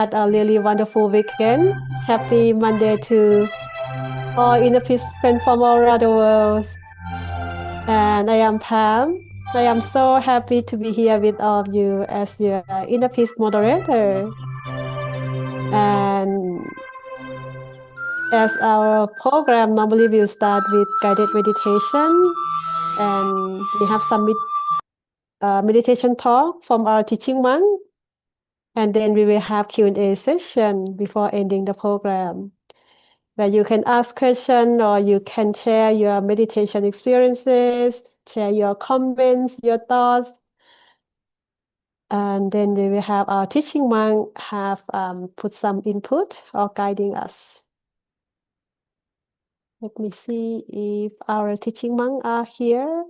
had a really wonderful weekend. Happy Monday to all inner peace friends from all around the world. And I am Pam. I am so happy to be here with all of you as your inner peace moderator. And as our program normally will start with guided meditation, and we have some meditation talk from our teaching monk, and then we will have Q&A session before ending the program, where you can ask questions or you can share your meditation experiences, share your comments, your thoughts. And then we will have our teaching monk have put some input or guiding us. Let me see if our teaching monk are here.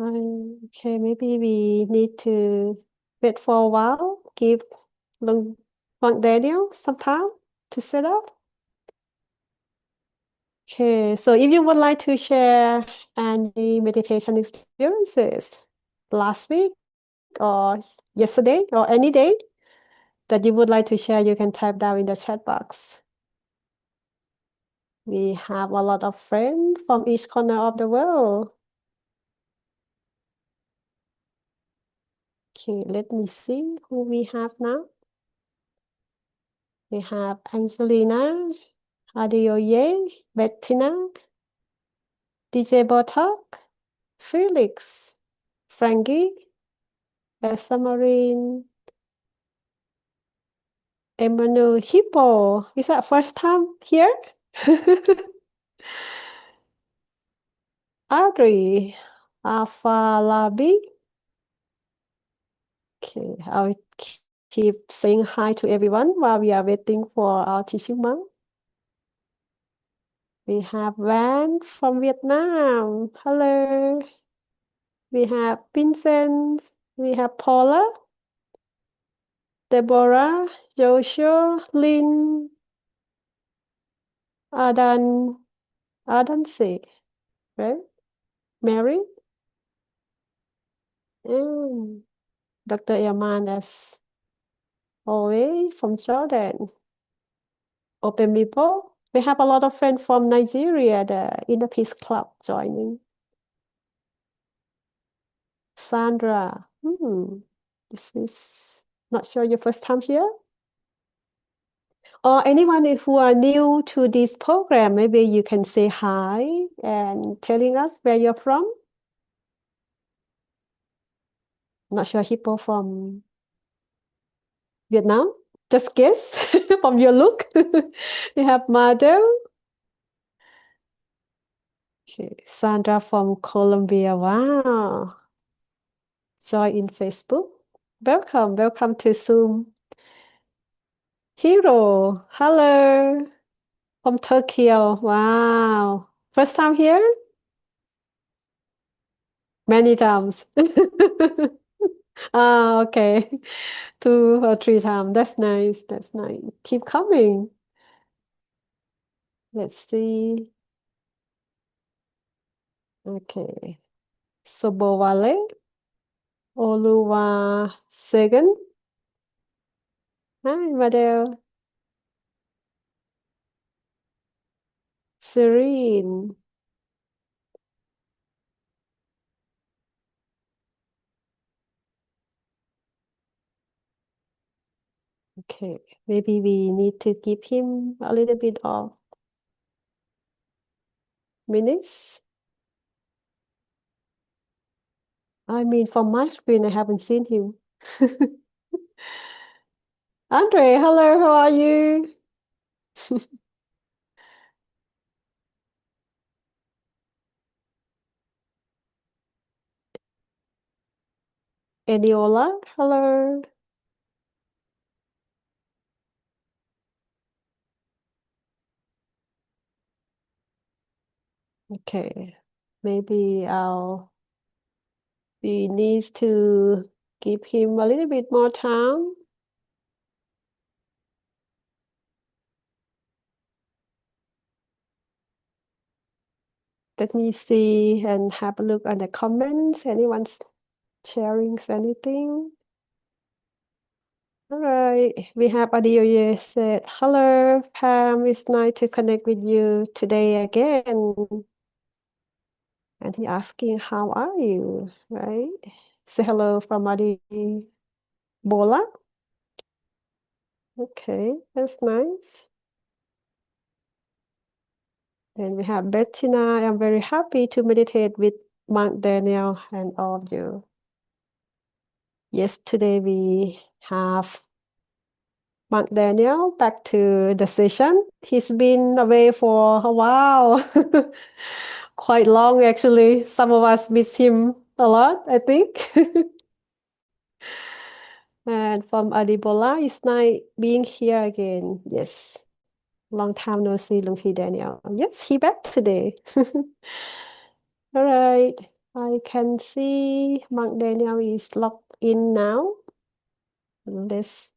Okay, maybe we need to wait for a while, give Monk Daniel some time to set up. Okay, so if you would like to share any meditation experiences last week or yesterday or any day that you would like to share, you can type down in the chat box. We have a lot of friends from each corner of the world. Okay, let me see who we have now. We have Angelina, Adeoye, Bettina, DJ Botok, Felix, Frankie, Samarin, Emmanuel Hippo. Is that first time here? Audrey, Afalabi. Okay, I'll keep saying hi to everyone while we are waiting for our teaching monk. We have Van from Vietnam. Hello. We have Vincent. We have Paula, Deborah, Joshua, Lynn, Adan, Adanse, right? Mary, and Dr. Yaman as always from Jordan. Open people. We have a lot of friends from Nigeria, the Inner Peace Club joining. Sandra, this is not sure your first time here. Or anyone who are new to this program, maybe you can say hi and telling us where you're from. Not sure, Hippo from Vietnam. Just guess from your look. We have Madel. Okay, Sandra from Colombia. Wow. Join in Facebook. Welcome to Zoom. Hero, hello. From Tokyo. Wow. First time here? Many times. Ah, okay. 2 or 3 times. That's nice. That's nice. Keep coming. Let's see. Okay. Sobowale. Oluwasegun. Hi, Madel. Serene. Okay. Maybe we need to give him a little bit of minutes. I mean, from my screen, I haven't seen him. Andre, hello, how are you? Eniola, hello. Okay, maybe we need to give him a little bit more time. Let me see and have a look at the comments. Anyone's sharing anything? All right, we have Adeoye said, hello, Pam, it's nice to connect with you today again. And he asking, how are you, right? Say hello from Bola. Okay, that's nice. And we have Bettina. I'm very happy to meditate with Monk Daniel and all of you. Yesterday we have Monk Daniel back to the session. He's been away for a while, quite long actually. Some of us miss him a lot, I think. And from Adibola, it's nice being here again. Yes. Long time no see, Lumpy Daniel. Yes, he back today. All right. I can see Monk Daniel is logged in now. Let's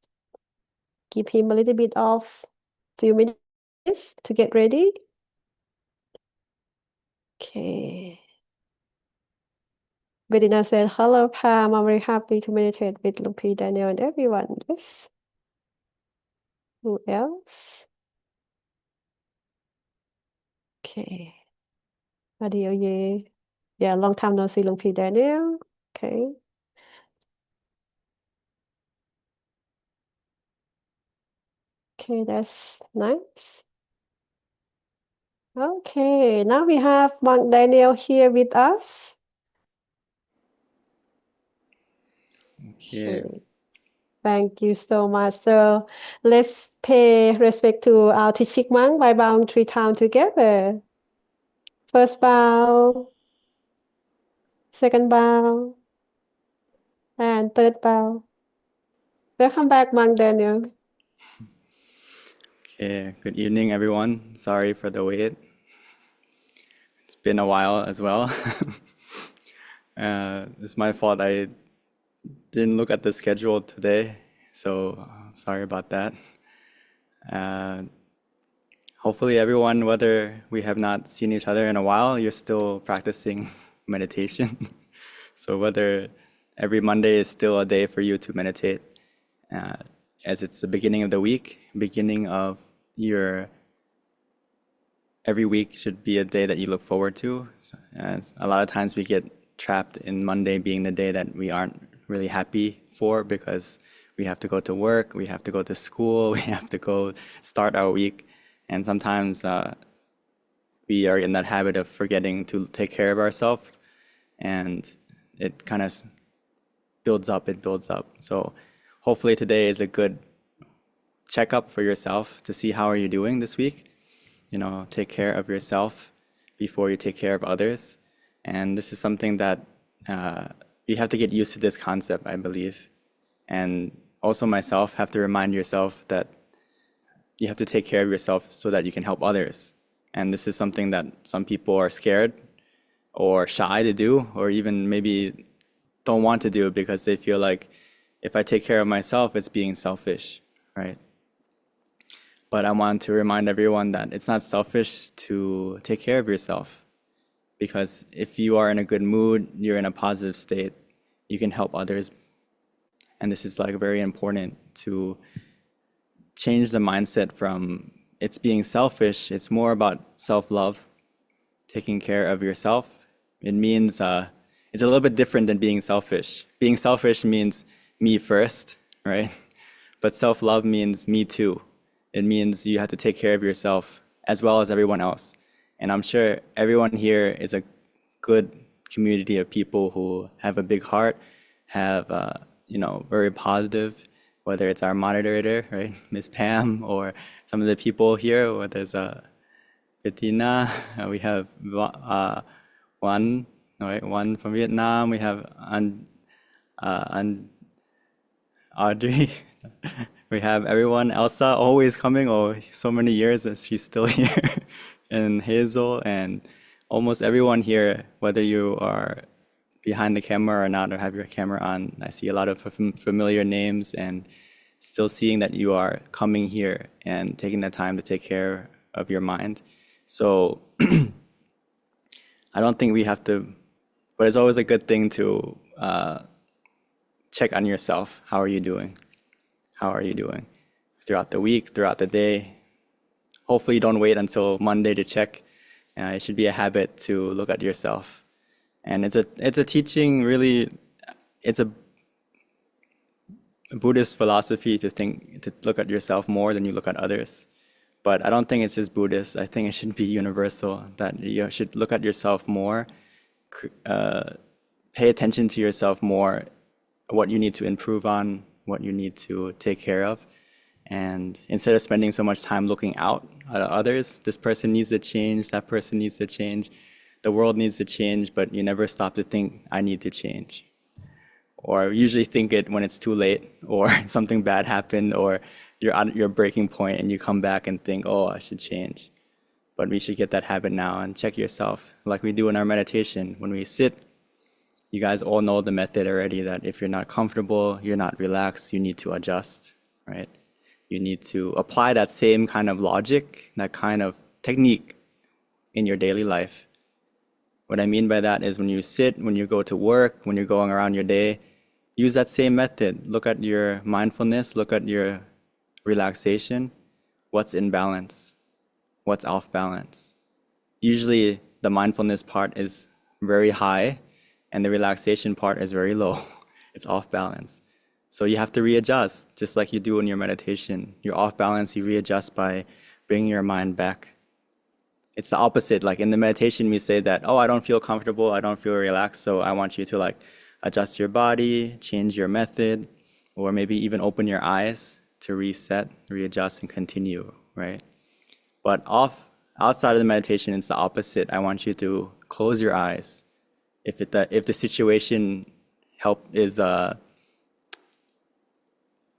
give him a little bit of few minutes to get ready. Okay. Bedina said, hello, Pam. I'm very happy to meditate with Lumpy Daniel and everyone. Yes. Who else? Okay. Adio, yeah, long time no see, Lumpy Daniel. Okay. Okay, that's nice. Okay, now we have Monk Daniel here with us. Okay. Thank you so much. So let's pay respect to our teaching monk by bowing 3 times together. First bow, second bow, and third bow. Welcome back, Monk Daniel. Okay. Good evening, everyone. Sorry for the wait. It's been a while as well. It's my fault. I didn't look at the schedule today, so sorry about that. Hopefully, everyone, whether we have not seen each other in a while, you're still practicing meditation. So whether every Monday is still a day for you to meditate, as it's the beginning of the week, beginning of your every week should be a day that you look forward to. As a lot of times we get trapped in Monday being the day that we aren't really happy for because we have to go to work, we have to go to school, we have to go start our week. And sometimes we are in that habit of forgetting to take care of ourselves, and it kind of builds up, it builds up. So hopefully today is a good checkup for yourself to see how are you doing this week. You know, take care of yourself before you take care of others. And this is something that you have to get used to this concept, I believe. And also myself have to remind yourself that you have to take care of yourself so that you can help others. And this is something that some people are scared or shy to do, or even maybe don't want to do because they feel like if I take care of myself, it's being selfish, right? But I want to remind everyone that it's not selfish to take care of yourself, because if you are in a good mood, you're in a positive state, you can help others. And this is like very important to change the mindset from it's being selfish. It's more about self-love, taking care of yourself. It means it's a little bit different than being selfish. Being selfish means me first, right? But self-love means me too. It means you have to take care of yourself as well as everyone else. And I'm sure everyone here is a good community of people who have a big heart, have very positive, whether it's our moderator, right, Miss Pam, or some of the people here, whether it's Bettina, we have one, right, one from Vietnam, we have Audrey, we have everyone, Elsa always coming, so many years that she's still here, and Hazel, and almost everyone here, whether you are behind the camera or not, or have your camera on. I see a lot of familiar names, and still seeing that you are coming here and taking the time to take care of your mind. So I don't think we have to, but it's always a good thing to check on yourself. How are you doing? How are you doing? Throughout the week, throughout the day. Hopefully you don't wait until Monday to check. It should be a habit to look at yourself. And it's a teaching, really, it's a Buddhist philosophy to look at yourself more than you look at others. But I don't think it's just Buddhist. I think it should be universal, that you should look at yourself more, pay attention to yourself more, what you need to improve on, what you need to take care of. And instead of spending so much time looking out at others, this person needs to change, that person needs to change, the world needs to change, but you never stop to think, I need to change. Or usually think it when it's too late, or something bad happened, or you're at your breaking point and you come back and think, oh, I should change. But we should get that habit now and check yourself, like we do in our meditation. When we sit, you guys all know the method already, that if you're not comfortable, you're not relaxed, you need to adjust, right? You need to apply that same kind of logic, that kind of technique in your daily life. What I mean by that is when you sit, when you go to work, when you're going around your day, use that same method. Look at your mindfulness, look at your relaxation. What's in balance? What's off balance? Usually the mindfulness part is very high and the relaxation part is very low. It's off balance. So you have to readjust, just like you do in your meditation. You're off balance, you readjust by bringing your mind back. It's the opposite. Like in the meditation, we say that, oh, I don't feel comfortable, I don't feel relaxed, so I want you to like adjust your body, change your method, or maybe even open your eyes to reset, readjust, and continue, right? But outside of the meditation, it's the opposite. I want you to close your eyes. If the situation is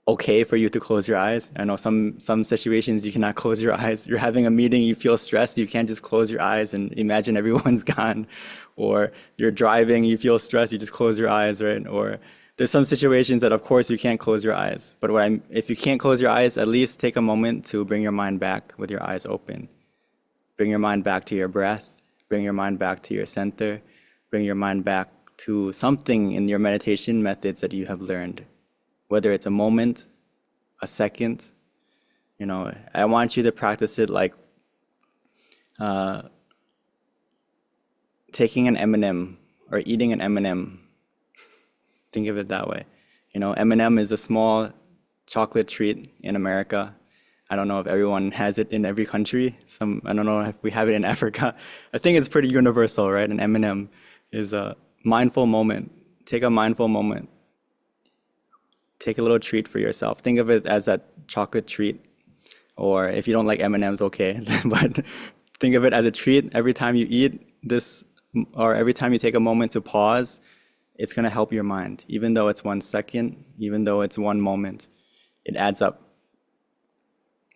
okay for you to close your eyes. I know some situations you cannot close your eyes. You're having a meeting, you feel stressed, you can't just close your eyes and imagine everyone's gone. Or you're driving, you feel stressed, you just close your eyes, right? Or there's some situations that of course you can't close your eyes. But if you can't close your eyes, at least take a moment to bring your mind back with your eyes open. Bring your mind back to your breath, bring your mind back to your center, bring your mind back to something in your meditation methods that you have learned. Whether it's a moment, a second, I want you to practice it like taking an M&M or eating an M&M. Think of it that way. M&M is a small chocolate treat in America. I don't know if everyone has it in every country. I don't know if we have it in Africa. I think it's pretty universal, right? An M&M is a mindful moment. Take a mindful moment. Take a little treat for yourself. Think of it as that chocolate treat, or if you don't like M&Ms, okay, but think of it as a treat. Every time you eat this, or every time you take a moment to pause, it's going to help your mind. Even though it's 1 second, even though it's 1 moment, it adds up.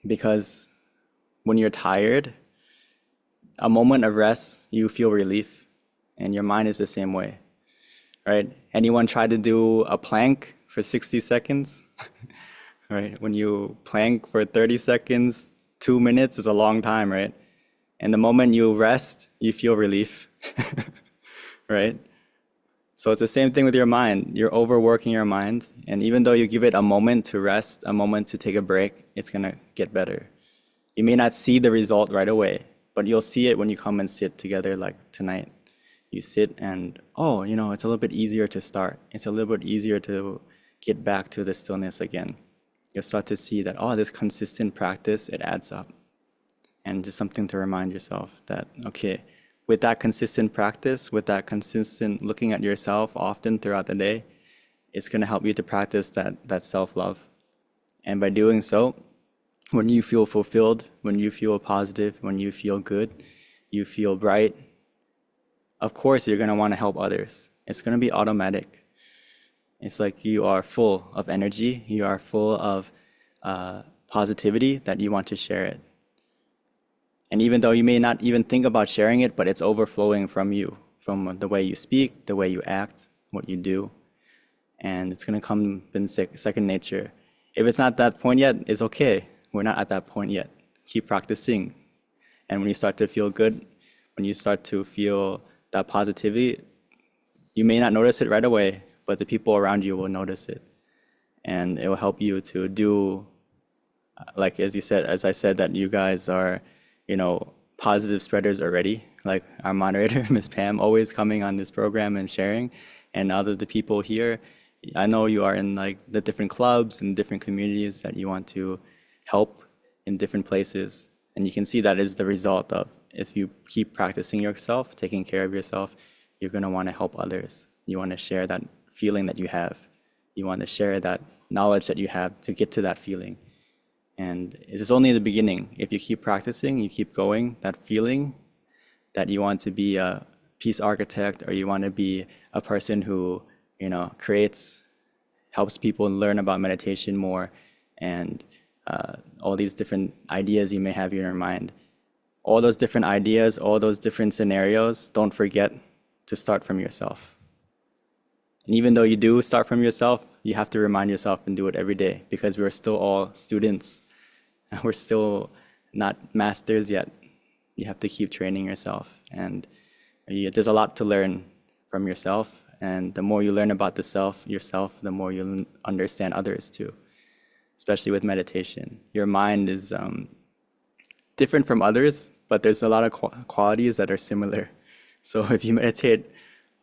Because when you're tired, a moment of rest, you feel relief, and your mind is the same way, right? Anyone try to do a plank for 60 seconds, right? When you plank for 30 seconds, 2 minutes is a long time, right? And the moment you rest, you feel relief, right? So it's the same thing with your mind. You're overworking your mind. And even though you give it a moment to rest, a moment to take a break, it's gonna get better. You may not see the result right away, but you'll see it when you come and sit together like tonight. You sit and, it's a little bit easier to start. It's a little bit easier to get back to the stillness again. You'll start to see that, this consistent practice, it adds up. And just something to remind yourself that, okay, with that consistent practice, with that consistent looking at yourself often throughout the day, it's going to help you to practice that self-love. And by doing so, when you feel fulfilled, when you feel positive, when you feel good, you feel bright, of course you're going to want to help others. It's going to be automatic. It's like you are full of energy, you are full of positivity that you want to share it. And even though you may not even think about sharing it, but it's overflowing from you, from the way you speak, the way you act, what you do. And it's going to come in second nature. If it's not that point yet, it's okay. We're not at that point yet. Keep practicing. And when you start to feel good, when you start to feel that positivity, you may not notice it right away, but the people around you will notice it. And it will help you to do, like as I said, that you guys are, positive spreaders already. Like our moderator, Miss Pam, always coming on this program and sharing. And out of the people here, I know you are in like the different clubs and different communities that you want to help in different places. And you can see that is the result of, if you keep practicing yourself, taking care of yourself, you're going to want to help others. You want to share that feeling that you have. You want to share that knowledge that you have to get to that feeling. And it is only the beginning. If you keep practicing, you keep going, that feeling that you want to be a peace architect, or you want to be a person who, creates, helps people learn about meditation more, and all these different ideas you may have in your mind. All those different ideas, all those different scenarios, don't forget to start from yourself. And even though you do start from yourself, you have to remind yourself and do it every day, because we're still all students. We're still not masters yet. You have to keep training yourself. And there's a lot to learn from yourself. And the more you learn about yourself, the more you'll understand others too, especially with meditation. Your mind is different from others, but there's a lot of qualities that are similar. So if you meditate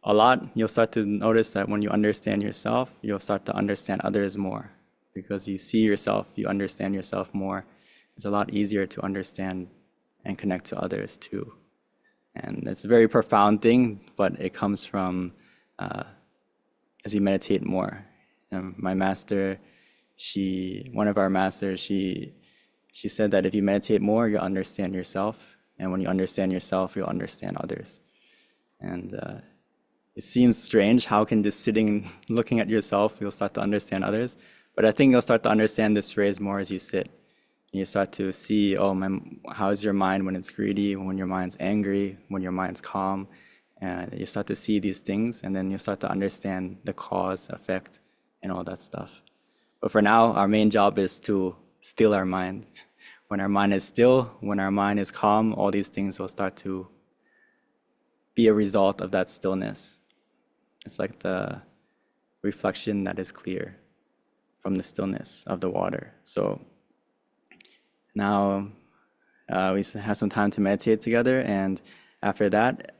a lot, you'll start to notice that when you understand yourself, you'll start to understand others more, because you see yourself, you understand yourself more. It's a lot easier to understand and connect to others too. And it's a very profound thing, but it comes from as you meditate more. My master, one of our masters, she said that if you meditate more, you'll understand yourself. And when you understand yourself, you'll understand others. And it seems strange, how can just sitting, looking at yourself, you'll start to understand others? But I think you'll start to understand this phrase more as you sit. And you start to see, how is your mind when it's greedy, when your mind's angry, when your mind's calm. And you start to see these things, and then you start to understand the cause, effect, and all that stuff. But for now, our main job is to still our mind. When our mind is still, when our mind is calm, all these things will start to be a result of that stillness. It's like the reflection that is clear from the stillness of the water. So now we have some time to meditate together, and after that,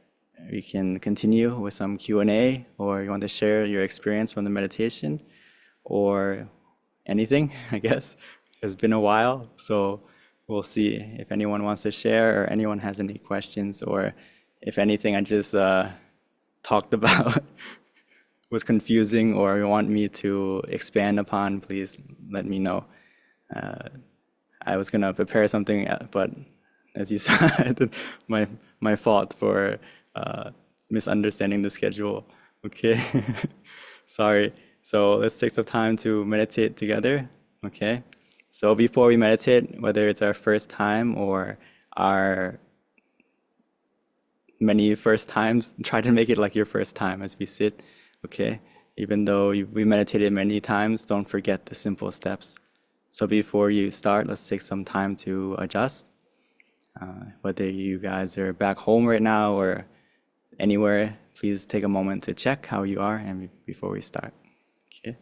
we can continue with some Q&A, or you want to share your experience from the meditation, or anything, I guess. It's been a while, so we'll see if anyone wants to share, or anyone has any questions, or if anything I just talked about was confusing, or you want me to expand upon, please let me know. I was gonna prepare something, but as you said, my fault for misunderstanding the schedule. Okay, sorry. So let's take some time to meditate together. Okay. So before we meditate, whether it's our first time or our many first times, try to make it like your first time as we sit. Okay. Even though we meditated many times, don't forget the simple steps. So before you start, let's take some time to adjust. Whether you guys are back home right now or anywhere, please take a moment to check how you are and before we start. Okay.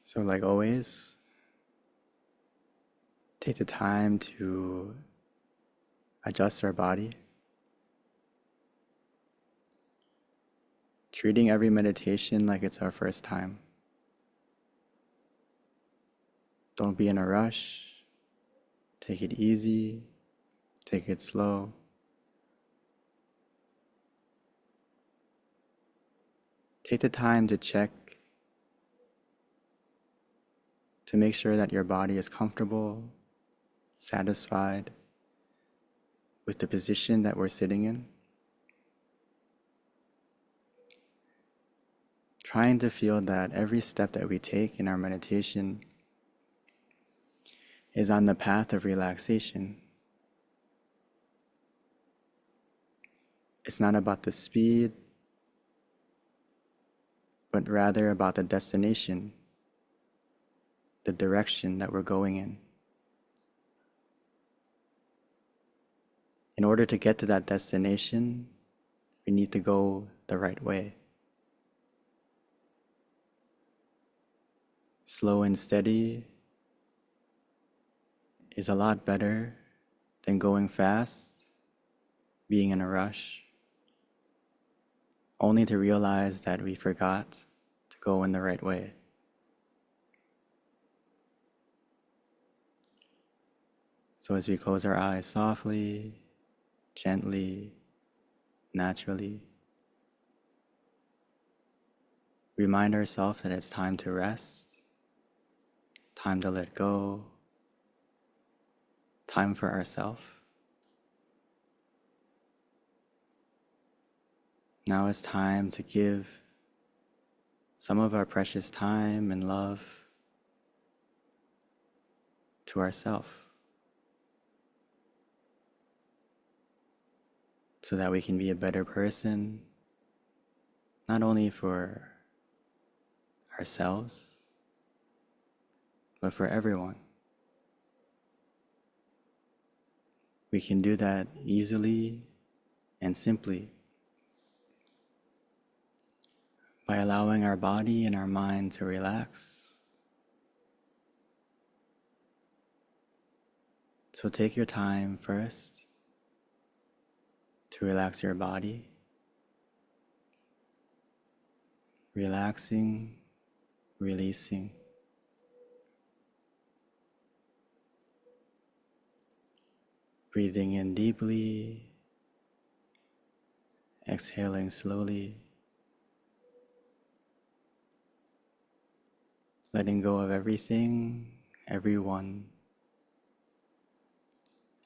So like always, take the time to adjust our body, treating every meditation like it's our first time. Don't be in a rush. Take it easy, take it slow. Take the time to check, to make sure that your body is comfortable, satisfied with the position that we're sitting in. trying to feel that every step that we take in our meditation is on the path of relaxation. It's not about the speed, but rather about the destination, the direction that we're going in. In order to get to that destination, we need to go the right way. Slow and steady is a lot better than going fast, being in a rush, only to realize that we forgot to go in the right way. So as we close our eyes softly, gently, naturally, remind ourselves that it's time to rest, time to let go, time for ourselves. Now it's time to give some of our precious time and love to ourselves so that we can be a better person, not only for ourselves, but for everyone. We can do that easily and simply by allowing our body and our mind to relax. So take your time first to relax your body, relaxing, releasing. Breathing in deeply, exhaling slowly, letting go of everything, everyone,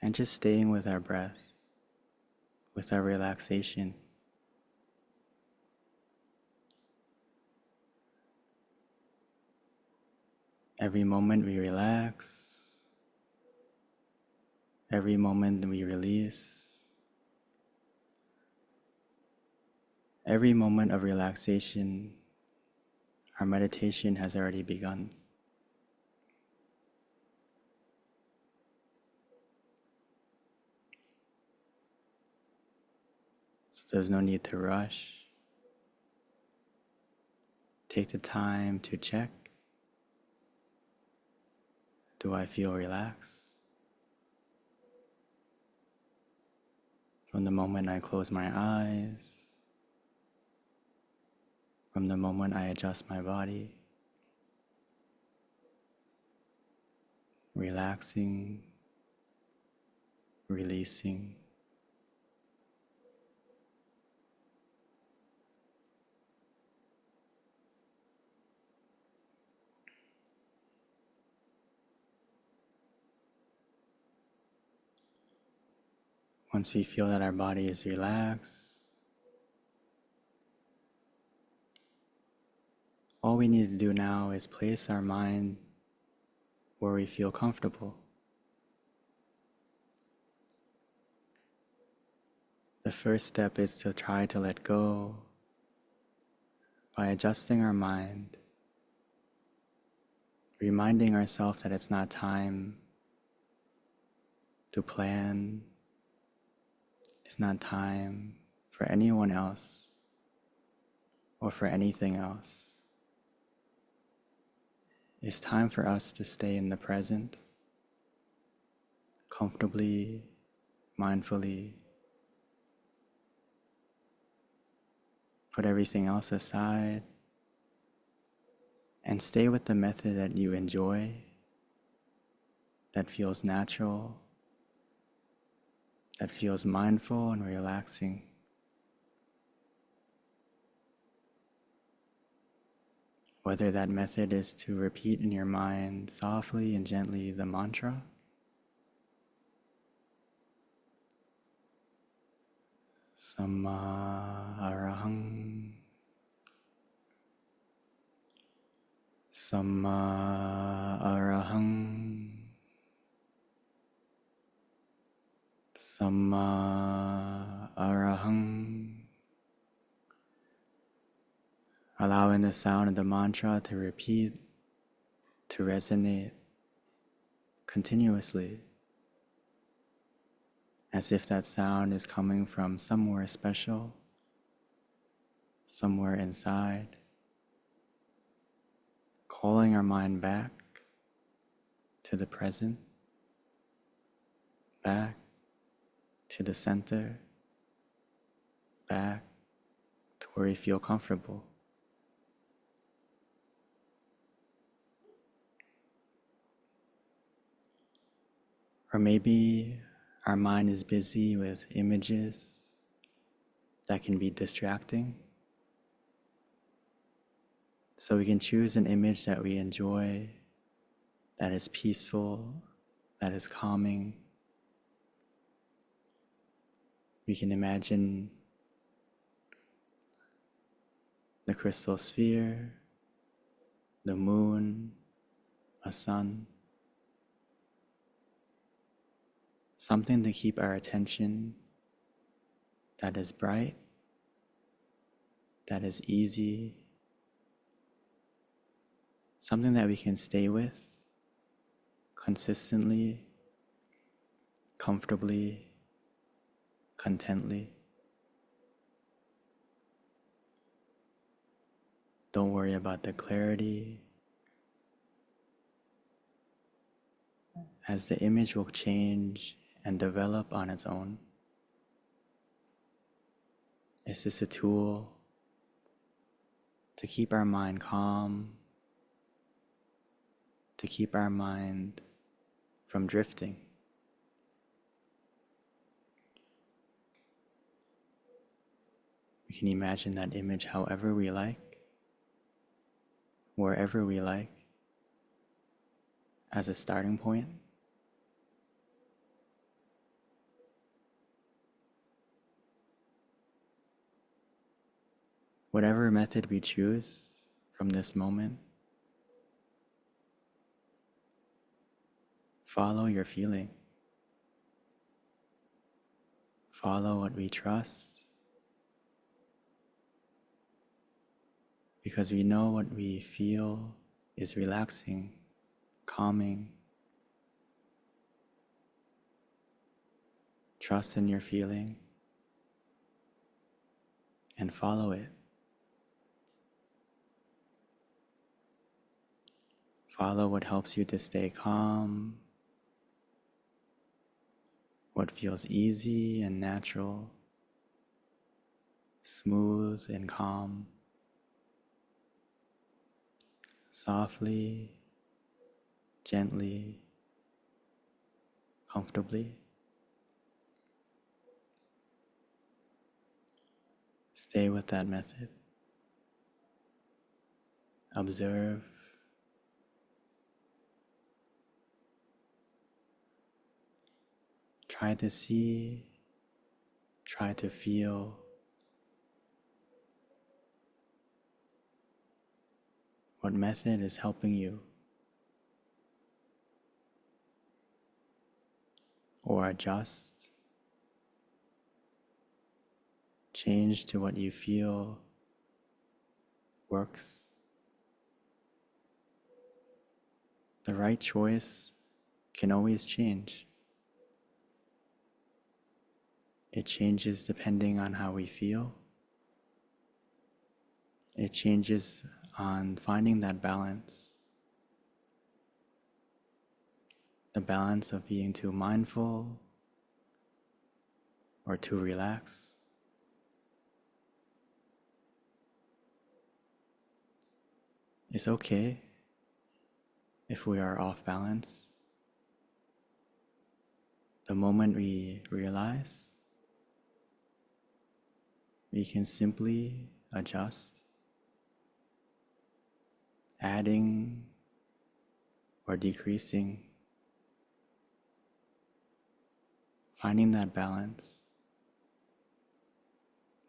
and just staying with our breath, with our relaxation. Every moment we relax, every moment we release, every moment of relaxation, our meditation has already begun. So there's no need to rush. Take the time to check. Do I feel relaxed? From the moment I close my eyes, from the moment I adjust my body, relaxing, releasing. Once we feel that our body is relaxed, all we need to do now is place our mind where we feel comfortable. The first step is to try to let go by adjusting our mind, reminding ourselves that it's not time to plan, it's not time for anyone else or for anything else. It's time for us to stay in the present, comfortably, mindfully, put everything else aside, and stay with the method that you enjoy, that feels natural, that feels mindful and relaxing. Whether that method is to repeat in your mind softly and gently the mantra, Samma Arahang, Samma arahang. Samma arahang. Allowing the sound of the mantra to repeat, to resonate continuously, as if that sound is coming from somewhere special, somewhere inside, calling our mind back to the present, back to the center, back to where we feel comfortable. Or maybe our mind is busy with images that can be distracting. So we can choose an image that we enjoy, that is peaceful, that is calming. We can imagine the crystal sphere, the moon, a sun. Something to keep our attention that is bright, that is easy, something that we can stay with consistently, comfortably, contently. Don't worry about the clarity, as the image will change and develop on its own. It's just a tool to keep our mind calm, to keep our mind from drifting. We can imagine that image however we like, wherever we like, as a starting point. Whatever method we choose from this moment, follow your feeling. Follow what we trust, because we know what we feel is relaxing, calming. Trust in your feeling and follow it. Follow what helps you to stay calm, what feels easy and natural, smooth and calm, softly, gently, comfortably. Stay with that method. Observe. Try to see, try to feel what method is helping you, or adjust, change to what you feel works. The right choice can always change. It changes depending on how we feel. It changes on finding that balance. The balance of being too mindful or too relaxed. It's okay if we are off balance. The moment we realize, we can simply adjust, adding or decreasing, finding that balance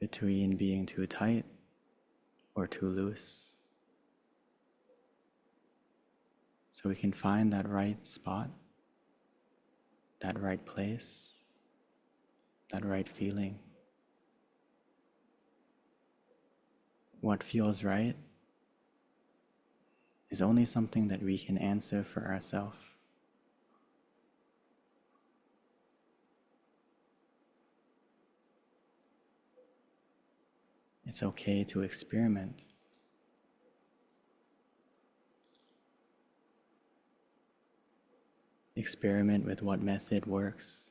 between being too tight or too loose. so we can find that right spot, that right place, that right feeling. What feels right is only something that we can answer for ourselves. It's okay to experiment. Experiment with what method works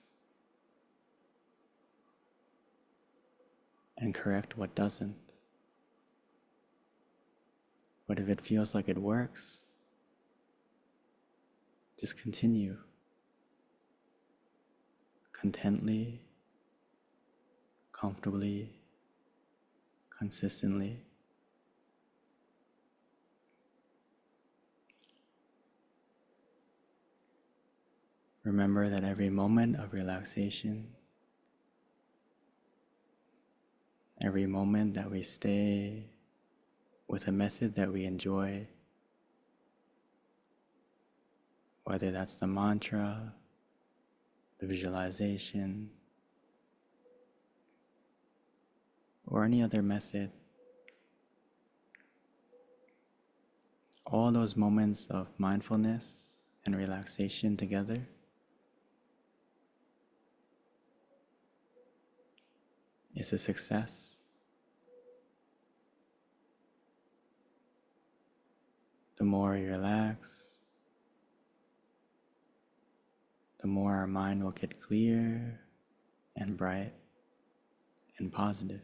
and correct what doesn't. But if it feels like it works, just continue contently, comfortably, consistently. Remember that every moment of relaxation, every moment that we stay with a method that we enjoy, whether that's the mantra, the visualization, or any other method, all those moments of mindfulness and relaxation together is a success. The more we relax, the more our mind will get clear and bright and positive,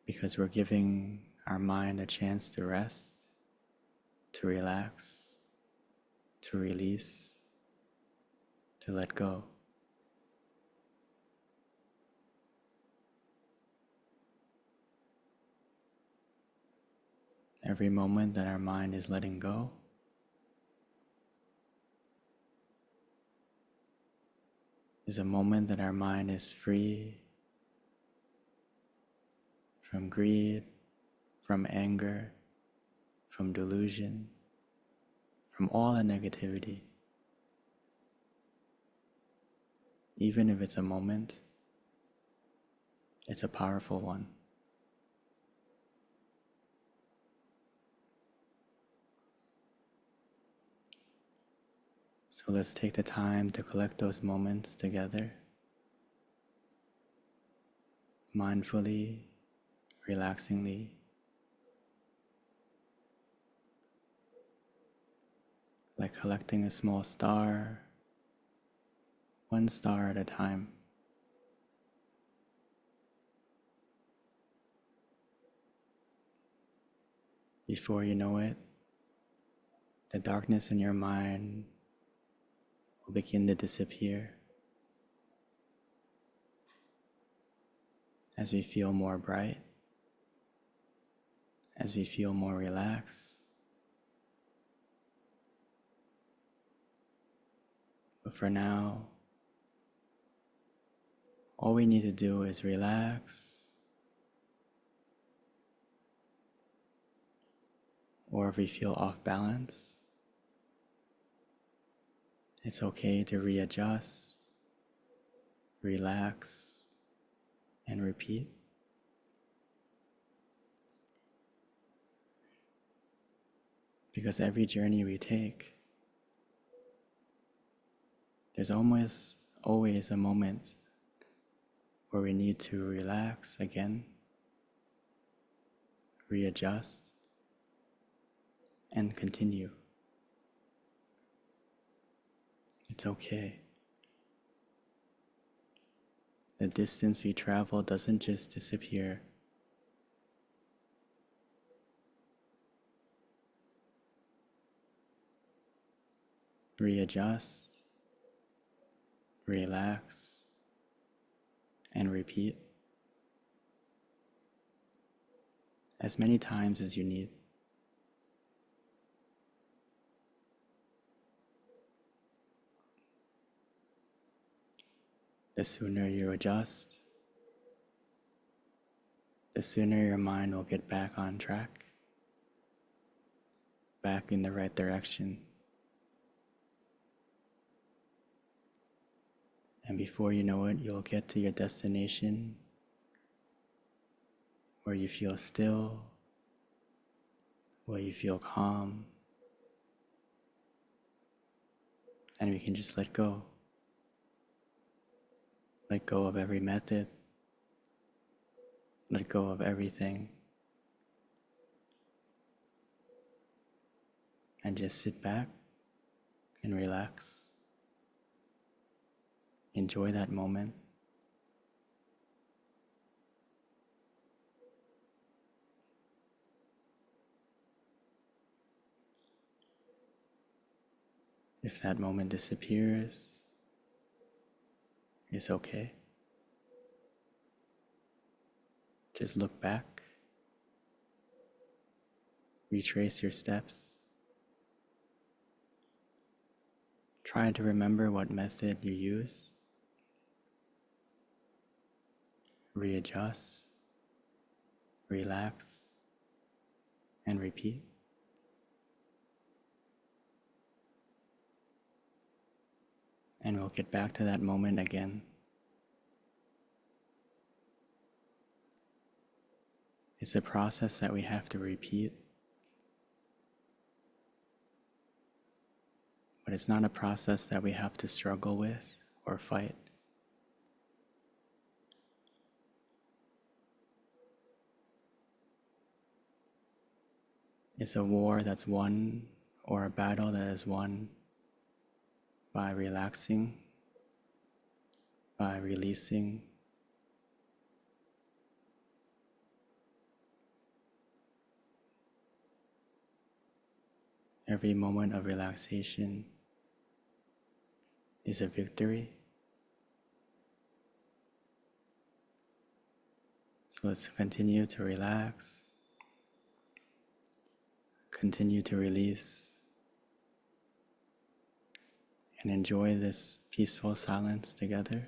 because we're giving our mind a chance to rest, to relax, to release, to let go. Every moment that our mind is letting go is a moment that our mind is free from greed, from anger, from delusion, from all the negativity. Even if it's a moment, it's a powerful one. So let's take the time to collect those moments together, mindfully, relaxingly. Like collecting a small star, one star at a time. Before you know it, the darkness in your mind will begin to disappear as we feel more bright, as we feel more relaxed. But for now, all we need to do is relax, or if we feel off balance, it's okay to readjust, relax, and repeat. Because every journey we take, there's almost always a moment where we need to relax again, readjust, and continue. It's okay. The distance we travel doesn't just disappear. Readjust, relax, and repeat as many times as you need. The sooner you adjust, the sooner your mind will get back on track. back in the right direction. And before you know it, you'll get to your destination where you feel still, where you feel calm, and we can just let go. Let go of every method, let go of everything, and just sit back and relax. Enjoy that moment. If that moment disappears, it's okay. Just look back, retrace your steps, try to remember what method you use, readjust, relax, and repeat. And we'll get back to that moment again. It's a process that we have to repeat, but it's not a process that we have to struggle with or fight. It's a war that's won, or a battle that is won by relaxing, by releasing. Every moment of relaxation is a victory. So let's continue to relax, continue to release, and enjoy this peaceful silence together.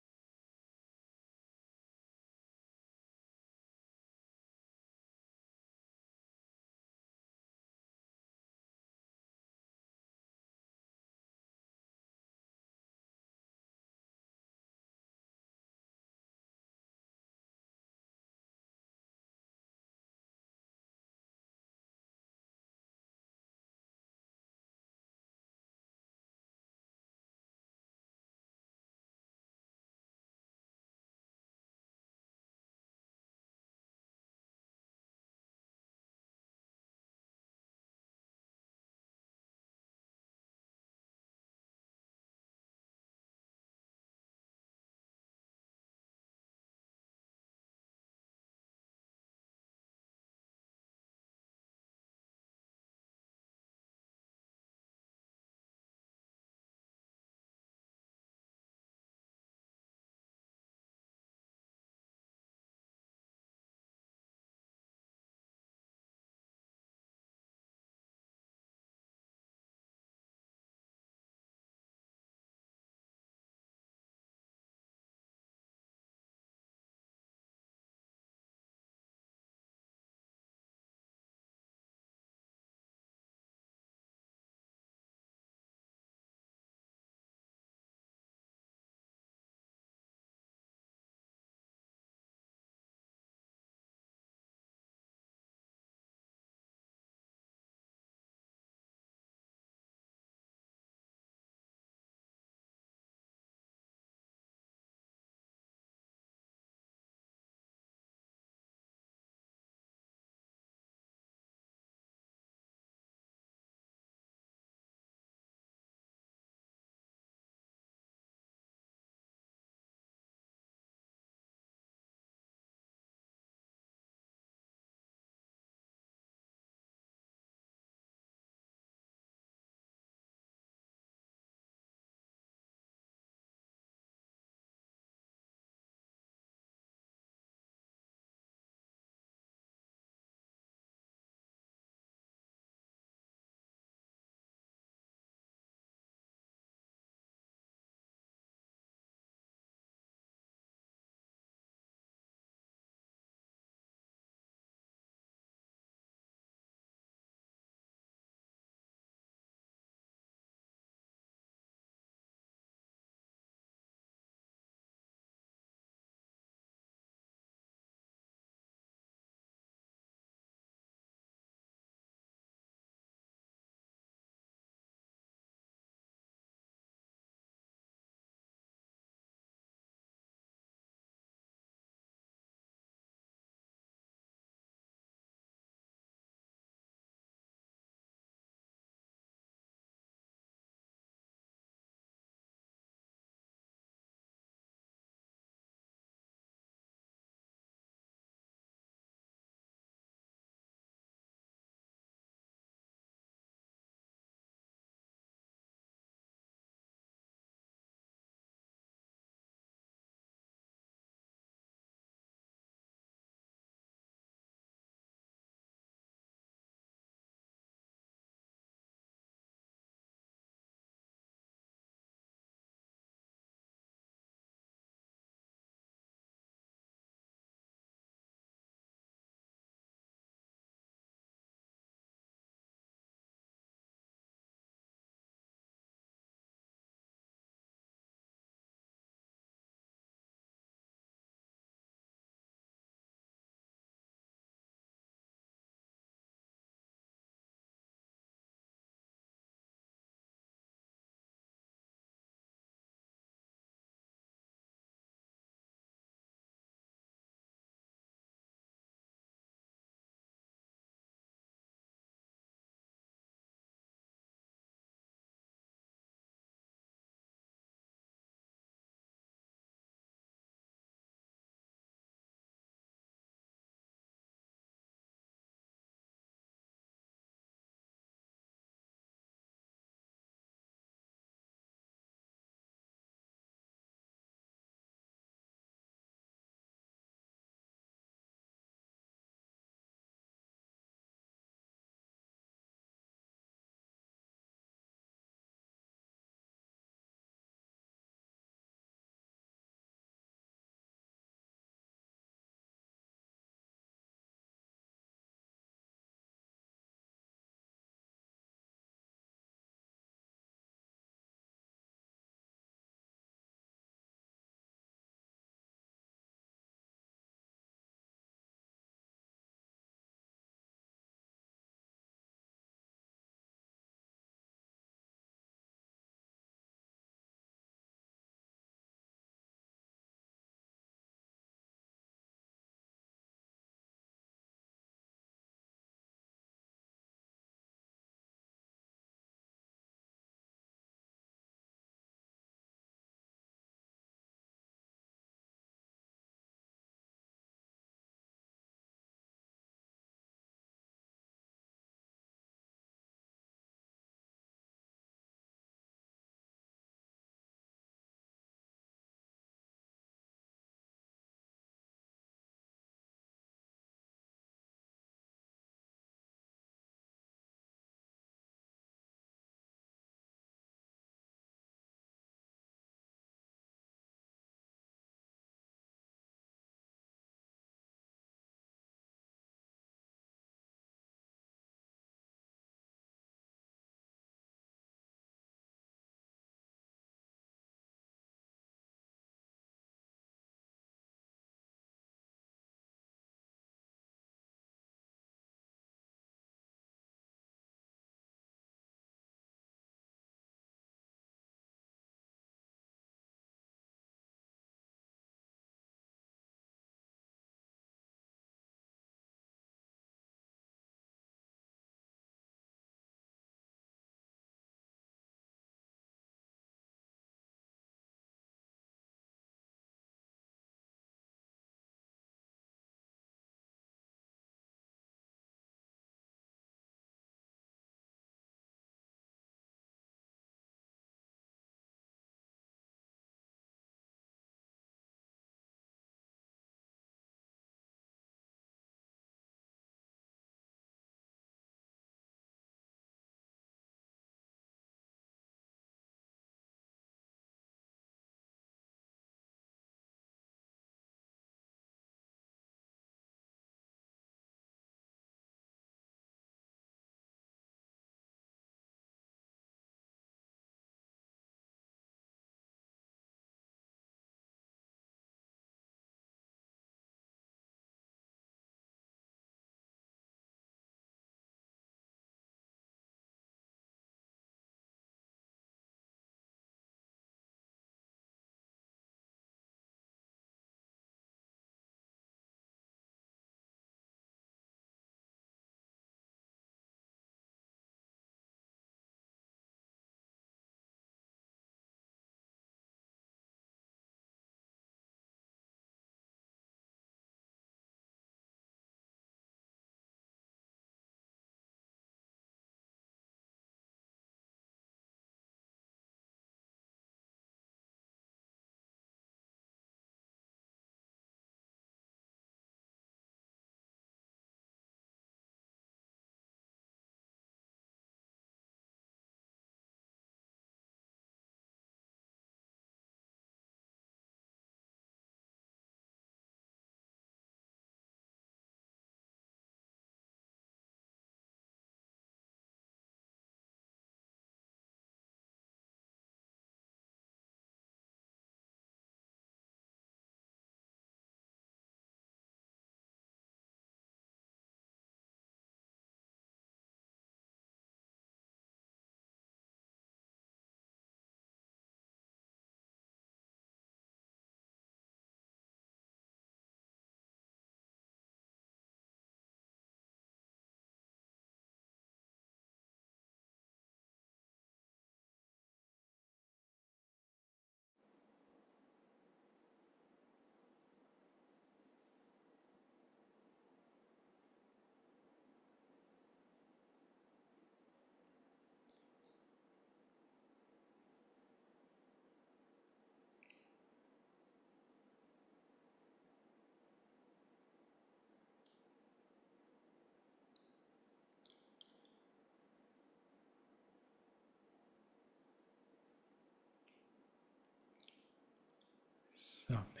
สัพเพ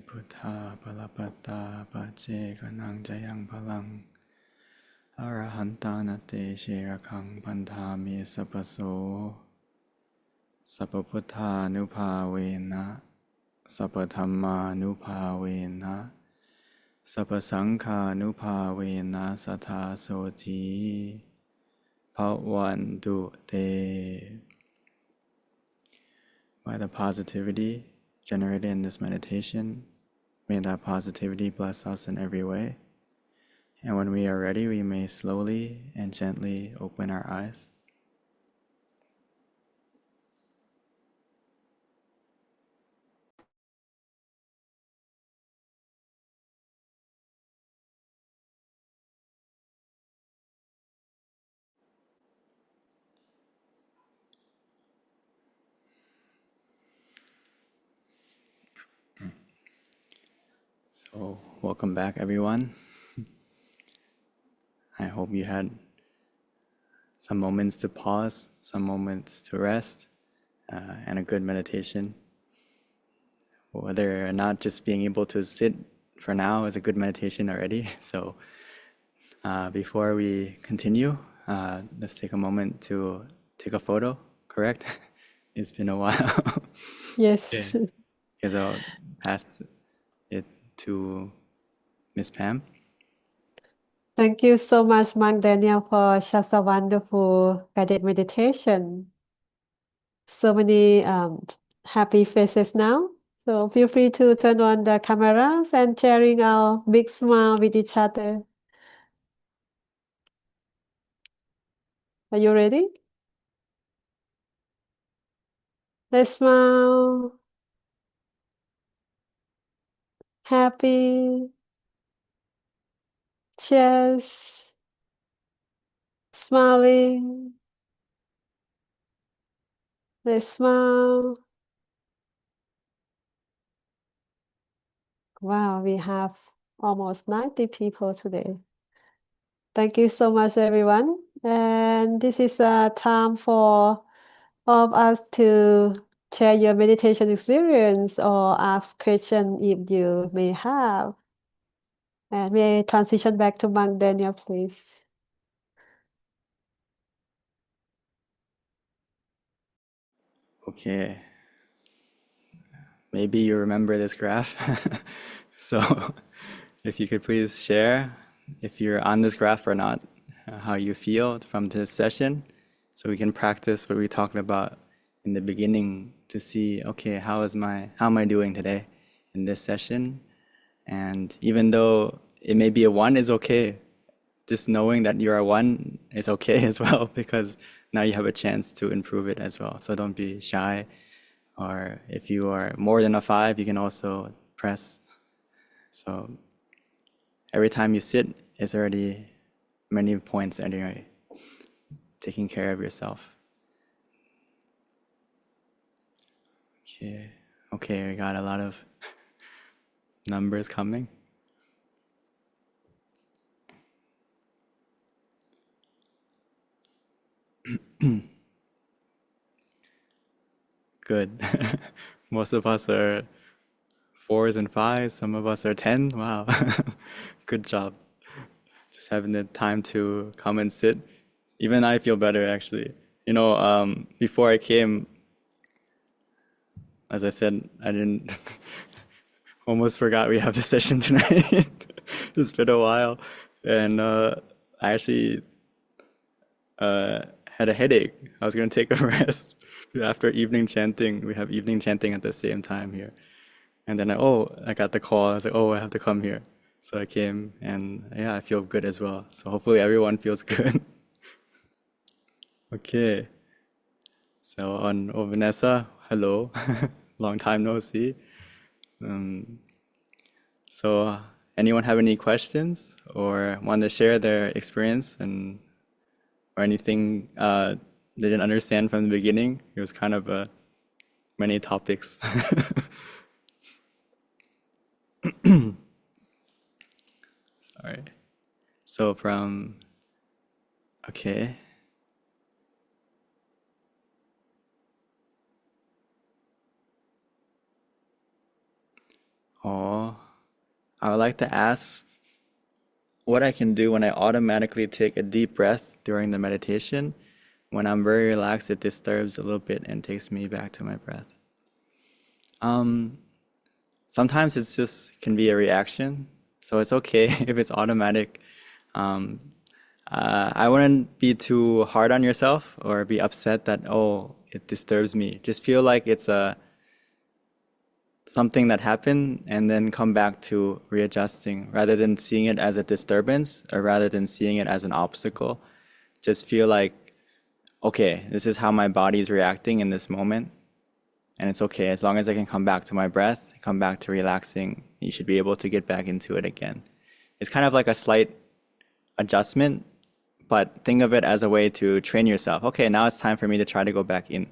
พุทธาปรปัตตาปัจเจกนังจะยังพลังอรหันตานาเตเชระคังพันธามิสัพพโสสัพพพุทธานุภาเวนะสัพพธัมมานุภาเวนะสัพพสังฆานุภาเวนะสัทธาโสธีภวันตุเต By the positivity generated in this meditation, may that positivity bless us in every way. And when we are ready, we may slowly and gently open our eyes. So, welcome back, everyone. I hope you had some moments to pause, some moments to rest, and a good meditation. Whether or not just being able to sit for now is a good meditation already. So, before we continue, let's take a moment to take a photo, correct? It's been a while. Yes. Because I'll pass it to Miss Pam. Thank you so much, Mark Daniel, for such a wonderful guided meditation. So many happy faces now. So feel free to turn on the cameras and sharing our big smile with each other. Are you ready? Let's smile. Happy. Cheers. Smiling. Let's smile. Wow, we have almost 90 people today. Thank you so much, everyone. And this is a time for all of us to share your meditation experience or ask questions if you may have. And may I transition back to Monk Daniel, please. Okay. Maybe you remember this graph. So if you could please share if you're on this graph or not, how you feel from this session, so we can practice what we talked about in the beginning to see, okay, how am I doing today in this session? And even though it may be a 1 is okay, just knowing that you're a 1 is okay as well, because now you have a chance to improve it as well. So don't be shy. Or if you are more than a 5, you can also press. So every time you sit, it's already many points anyway, taking care of yourself. Okay, we got a lot of numbers coming. Good. Most of us are 4s and 5s. Some of us are 10. Wow. Good job. Just having the time to come and sit. Even I feel better, actually. Before I came, as I said, I didn't almost forgot we have the session tonight. It's been a while. And I actually had a headache. I was going to take a rest after evening chanting. We have evening chanting at the same time here. And then I got the call. I was like, I have to come here. So I came, and yeah, I feel good as well. So hopefully everyone feels good. Okay. So Vanessa, hello. Long time no see. So anyone have any questions or want to share their experience or anything they didn't understand from the beginning? It was kind of many topics. Sorry. So okay. Oh, I would like to ask what I can do when I automatically take a deep breath during the meditation. When I'm very relaxed, it disturbs a little bit and takes me back to my breath. Um, Sometimes it's just can be a reaction, so it's okay if it's automatic. Um, I wouldn't be too hard on yourself or be upset that, oh, it disturbs me. Just feel like it's a something that happened and then come back to readjusting rather than seeing it as a disturbance or rather than seeing it as an obstacle. Just feel like, okay, this is how my body is reacting in this moment. And it's okay. As long as I can come back to my breath, come back to relaxing, you should be able to get back into it again. It's kind of like a slight adjustment, but think of it as a way to train yourself. Okay, now it's time for me to try to go back in.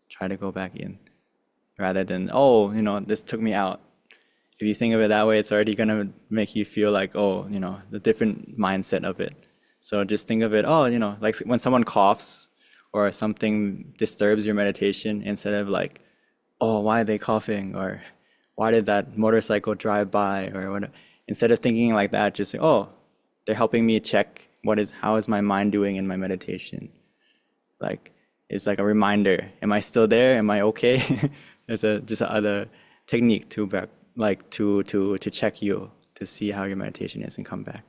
Try to go back in. Rather than, oh, this took me out. If you think of it that way, it's already gonna make you feel like, oh, the different mindset of it. So just think of it, oh, like when someone coughs or something disturbs your meditation, instead of like, oh, why are they coughing? Or why did that motorcycle drive by? Or what? Instead of thinking like that, just say, oh, they're helping me check how is my mind doing in my meditation? Like, it's like a reminder. Am I still there? Am I okay? It's just another technique to to check you to see how your meditation is and come back.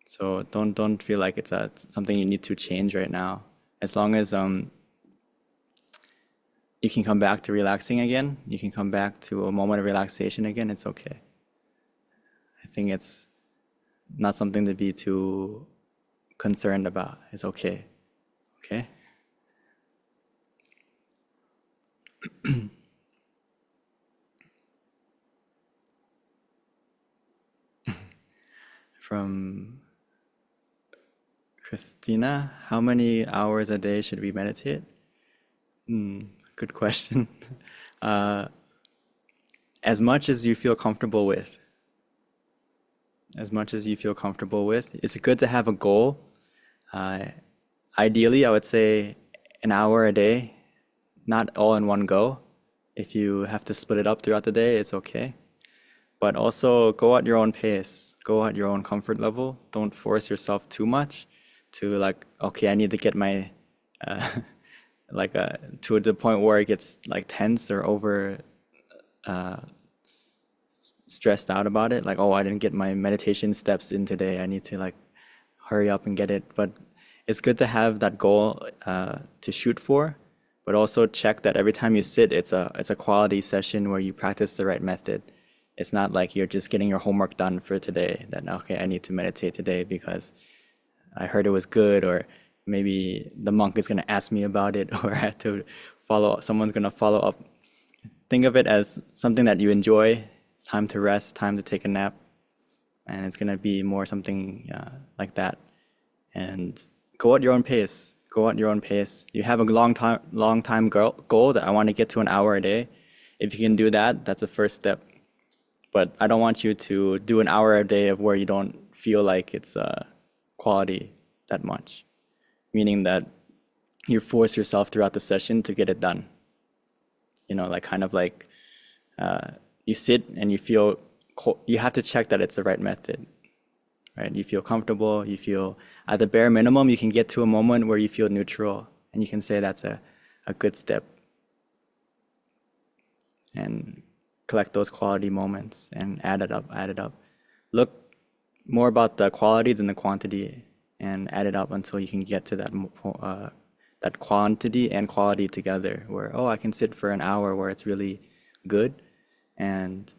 So don't feel like it's something you need to change right now. As long as you can come back to relaxing again, you can come back to a moment of relaxation again, it's okay. I think it's not something to be too concerned about. It's okay. Okay? From Christina, how many hours a day should we meditate? Good question. Uh, as much as you feel comfortable with. As much as you feel comfortable with. It's good to have a goal. Ideally, I would say an hour a day, not all in one go. If you have to split it up throughout the day, it's okay. But also go at your own pace, go at your own comfort level. Don't force yourself too much to like, okay, I need to get my, to the point where it gets like tense or over stressed out about it. Like, oh, I didn't get my meditation steps in today. I need to like hurry up and get it. But it's good to have that goal to shoot for, but also check that every time you sit, it's a quality session where you practice the right method. It's not like you're just getting your homework done for today, that, okay, I need to meditate today because I heard it was good, or maybe the monk is going to ask me about it, or I have to someone's going to follow up. Think of it as something that you enjoy. It's time to rest, time to take a nap, and it's going to be more something like that. And go at your own pace. Go at your own pace. You have a long time goal that I want to get to an hour a day. If you can do that, that's the first step. But I don't want you to do an hour a day of where you don't feel like it's quality that much. Meaning that you force yourself throughout the session to get it done. Like kind of like you sit and you have to check that it's the right method, right? You feel comfortable, you feel at the bare minimum, you can get to a moment where you feel neutral, and you can say that's a good step. And collect those quality moments and add it up. Look more about the quality than the quantity, and add it up until you can get to that quantity and quality together, where, oh, I can sit for an hour where it's really good, and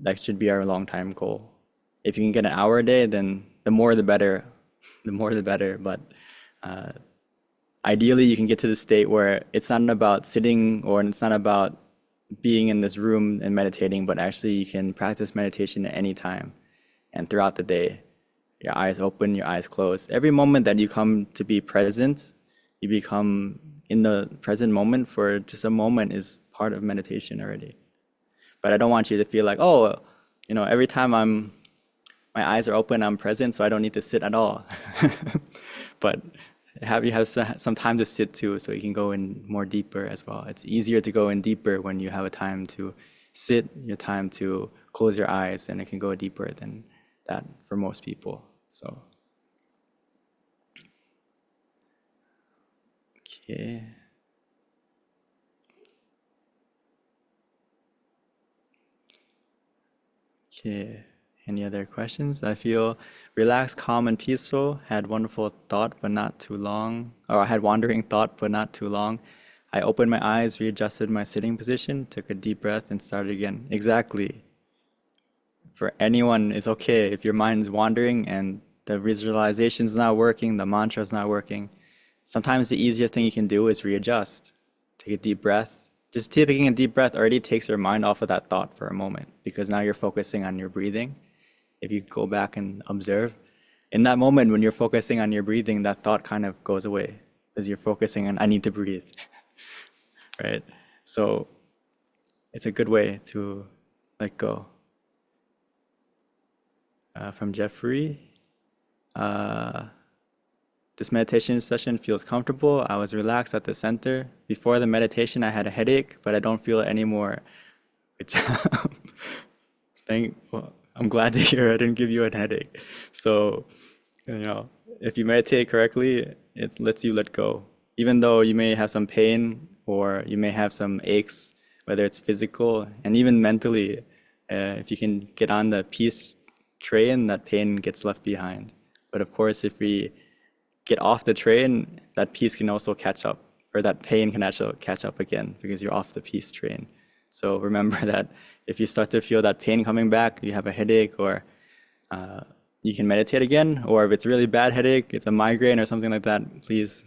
that should be our long time goal. If you can get an hour a day, then the more the better, but ideally you can get to the state where it's not about sitting, or it's not about being in this room and meditating, but actually you can practice meditation at any time and throughout the day. Your eyes open, your eyes closed. Every moment that you come to be present, you become in the present moment for just a moment, is part of meditation already. But I don't want you to feel like, oh, every time my eyes are open, I'm present, so I don't need to sit at all. But you have some time to sit too, so you can go in more deeper as well. It's easier to go in deeper when you have a time to sit, your time to close your eyes, and it can go deeper than that for most people. So, okay. Okay. Any other questions? I feel relaxed, calm, and peaceful. Had wonderful thought, but not too long. Or I had wandering thought, but not too long. I opened my eyes, readjusted my sitting position, took a deep breath, and started again. Exactly. For anyone, it's okay if your mind's wandering and the visualization's not working, the mantra's not working. Sometimes the easiest thing you can do is readjust. Take a deep breath. Just taking a deep breath already takes your mind off of that thought for a moment, because now you're focusing on your breathing. If you go back and observe, in that moment when you're focusing on your breathing, that thought kind of goes away because you're focusing on, I need to breathe, right? So it's a good way to let go. From Jeffrey, this meditation session feels comfortable. I was relaxed at the center. Before the meditation, I had a headache, but I don't feel it anymore. Good job. Well, I'm glad to hear I didn't give you a headache. So, if you meditate correctly, it lets you let go. Even though you may have some pain or you may have some aches, whether it's physical and even mentally, if you can get on the peace train, that pain gets left behind. But of course, if we get off the train, that peace can also catch up, or that pain can actually catch up again because you're off the peace train. So remember that if you start to feel that pain coming back, you have a headache, or you can meditate again, or if it's really bad headache, it's a migraine or something like that, please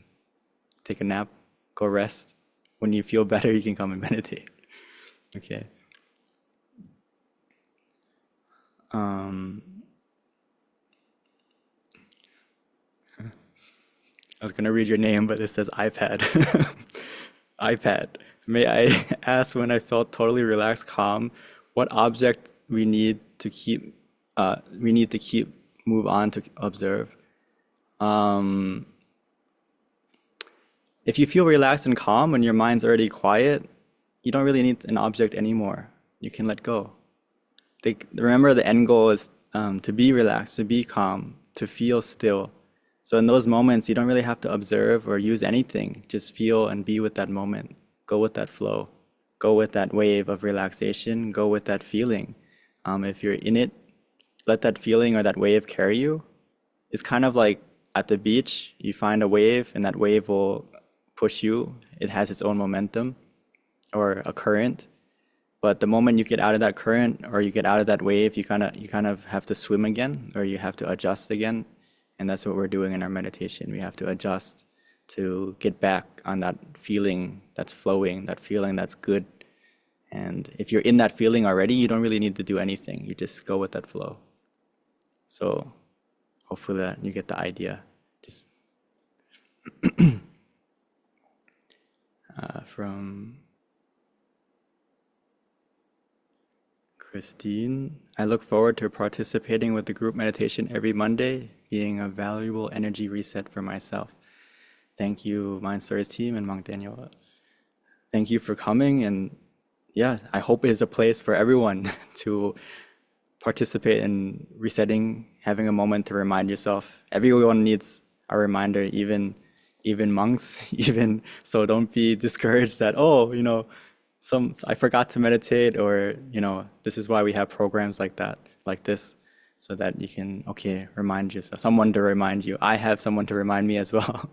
take a nap, go rest. When you feel better, you can come and meditate. Okay. I was gonna read your name, but it says iPad. iPad. May I ask, when I felt totally relaxed, calm, what object we need to keep move on to observe? If you feel relaxed and calm when your mind's already quiet, you don't really need an object anymore. You can let go. Remember, the end goal is to be relaxed, to be calm, to feel still. So in those moments, you don't really have to observe or use anything. Just feel and be with that moment. Go with that flow. Go with that wave of relaxation. Go with that feeling. If you're in it, let that feeling or that wave carry you. It's kind of like at the beach, you find a wave and that wave will push you. It has its own momentum or a current. But the moment you get out of that current or you get out of that wave, you kind of have to swim again, or you have to adjust again. And that's what we're doing in our meditation. We have to adjust to get back on that feeling that's flowing, that feeling that's good. And if you're in that feeling already, you don't really need to do anything. You just go with that flow. So hopefully that you get the idea. Just from Christine, I look forward to participating with the group meditation every Monday, being a valuable energy reset for myself. Thank you, Mind Stories team and Monk Daniel. Thank you for coming, and yeah, I hope it is a place for everyone to participate in resetting, having a moment to remind yourself. Everyone needs a reminder, even monks, even so. Don't be discouraged that I forgot to meditate, or this is why we have programs like that, like this, so that you can remind yourself, someone to remind you. I have someone to remind me as well.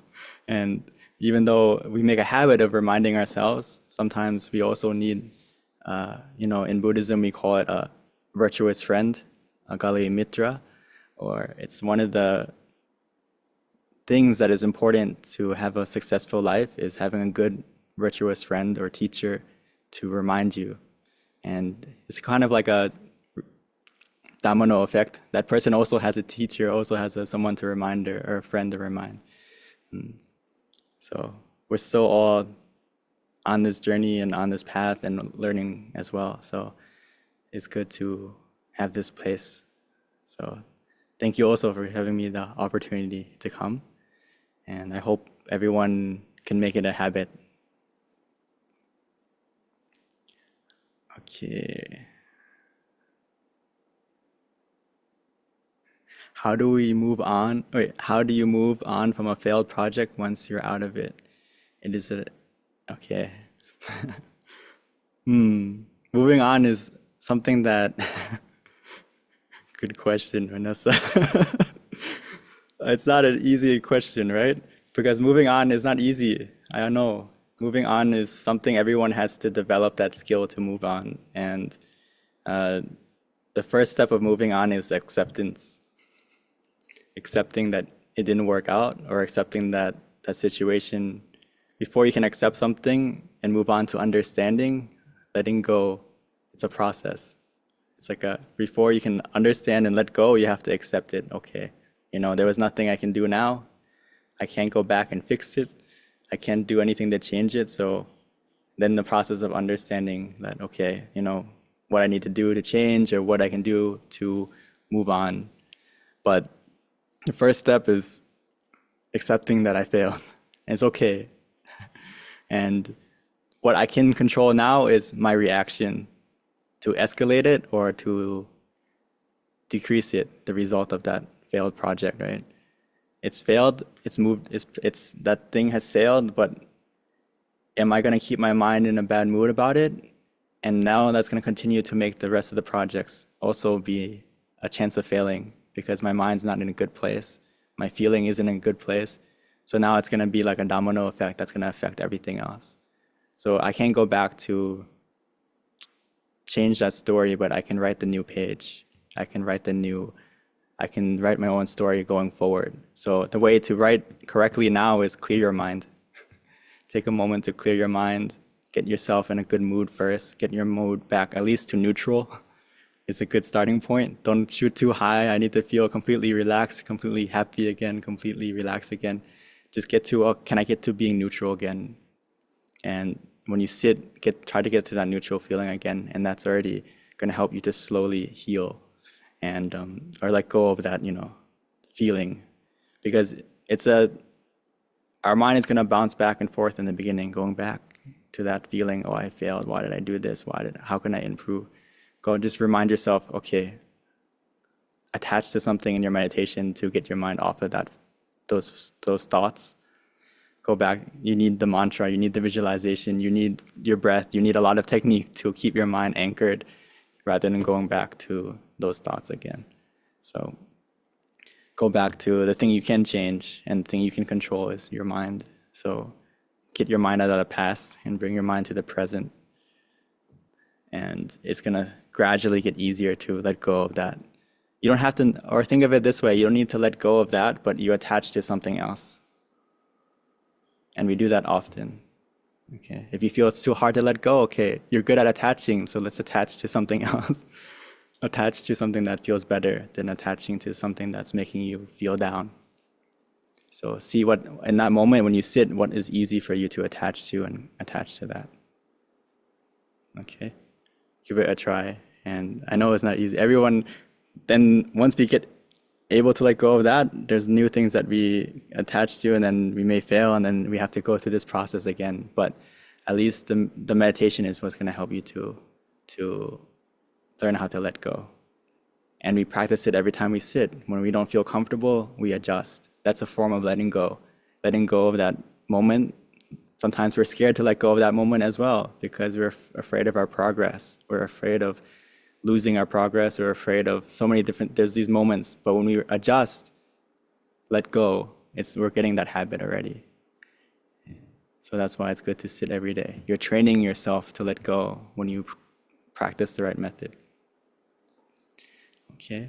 And even though we make a habit of reminding ourselves, sometimes we also need in Buddhism we call it a virtuous friend, a Gali Mitra, or it's one of the things that is important to have a successful life, is having a good virtuous friend or teacher to remind you. And it's kind of like a domino effect. That person also has a teacher, also has someone to remind, or a friend to remind. So we're still all on this journey and on this path and learning as well. So it's good to have this place. So thank you also for having me the opportunity to come. And I hope everyone can make it a habit. Okay. How do we move on? Wait, how do you move on from a failed project once you're out of it? It is a, okay. Moving on is something that, good question, Vanessa. It's not an easy question, right? Because moving on is not easy. I don't know. Moving on is something everyone has to develop that skill to move on. And uh, the first step of moving on is acceptance. Accepting that it didn't work out, or accepting that that situation. Before you can accept something and move on to understanding, letting go, it's a process. It's like before you can understand and let go, you have to accept it. Okay, there was nothing I can do now. I can't go back and fix it. I can't do anything to change it. So then the process of understanding that, okay, what I need to do to change, or what I can do to move on. But the first step is accepting that I failed. It's okay. And what I can control now is my reaction, to escalate it or to decrease it, the result of that failed project, right? It's failed, it's moved, it's that thing has sailed, but am I gonna keep my mind in a bad mood about it? And now that's gonna continue to make the rest of the projects also be a chance of failing, because my mind's not in a good place. My feeling isn't in a good place. So now it's gonna be like a domino effect that's gonna affect everything else. So I can't go back to change that story, but I can write the new page. I can write my own story going forward. So the way to write correctly now is clear your mind. Take a moment to clear your mind, get yourself in a good mood first, get your mood back at least to neutral. It's a good starting point. Don't shoot too high. I need to feel completely relaxed, completely happy again, completely relaxed again. Just get to, can I get to being neutral again? And when you sit, try to get to that neutral feeling again, and that's already going to help you to slowly heal, and or let go of that, feeling, because our mind is going to bounce back and forth in the beginning, going back to that feeling. Oh, I failed. Why did I do this? How can I improve? Go, just remind yourself. Okay, attach to something in your meditation to get your mind off of those thoughts. Go back. You need the mantra, you need the visualization, you need your breath, you need a lot of technique to keep your mind anchored rather than going back to those thoughts again. So go back to the thing you can change, and the thing you can control is your mind. So get your mind out of the past and bring your mind to the present. And it's going to gradually get easier to let go of that. You don't have to, or think of it this way, you don't need to let go of that, but you attach to something else. And we do that often. Okay. If you feel it's too hard to let go, okay, you're good at attaching, so let's attach to something else. Attach to something that feels better than attaching to something that's making you feel down. So see what, in that moment when you sit, what is easy for you to attach to, and attach to that. Okay. Give it a try. And I know it's not easy. Everyone, then once we get able to let go of that, there's new things that we attach to, and then we may fail, and then we have to go through this process again. But at least the meditation is what's going to help you to learn how to let go. And we practice it every time we sit. When we don't feel comfortable, we adjust. That's a form of letting go of that moment. Sometimes we're scared to let go of that moment as well, because we're afraid of our progress. We're afraid of losing our progress. We're afraid of so many there's these moments. But when we adjust, let go, we're getting that habit already. So that's why it's good to sit every day. You're training yourself to let go when you practice the right method. Okay.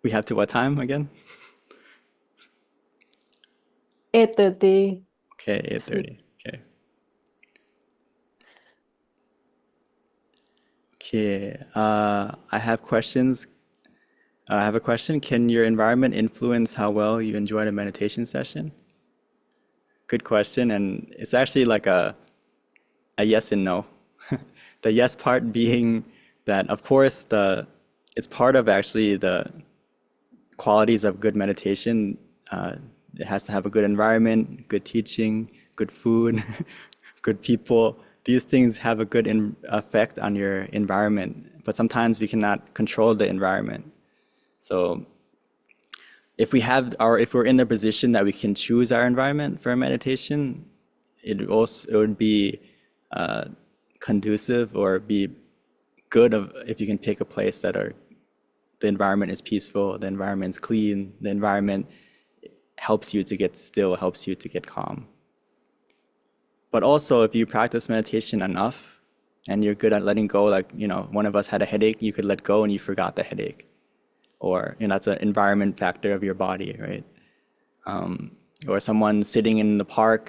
We have to what time again? 8:30. Okay, 8:30. Okay. Okay. I have questions. I have a question. Can your environment influence how well you enjoy the meditation session? Good question. And it's actually like a yes and no. The yes part being that, of course, it's part of actually the qualities of good meditation, it has to have a good environment, good teaching, good food, good people. These things have a good effect on your environment, but sometimes we cannot control the environment. So if we're in the position that we can choose our environment for meditation, it would be conducive or be good if you can pick a place that the environment is peaceful, the environment's clean, the environment helps you to get still, helps you to get calm. But also, if you practice meditation enough and you're good at letting go, like, one of us had a headache, you could let go and you forgot the headache. Or, that's an environment factor of your body, right? Or someone sitting in the park,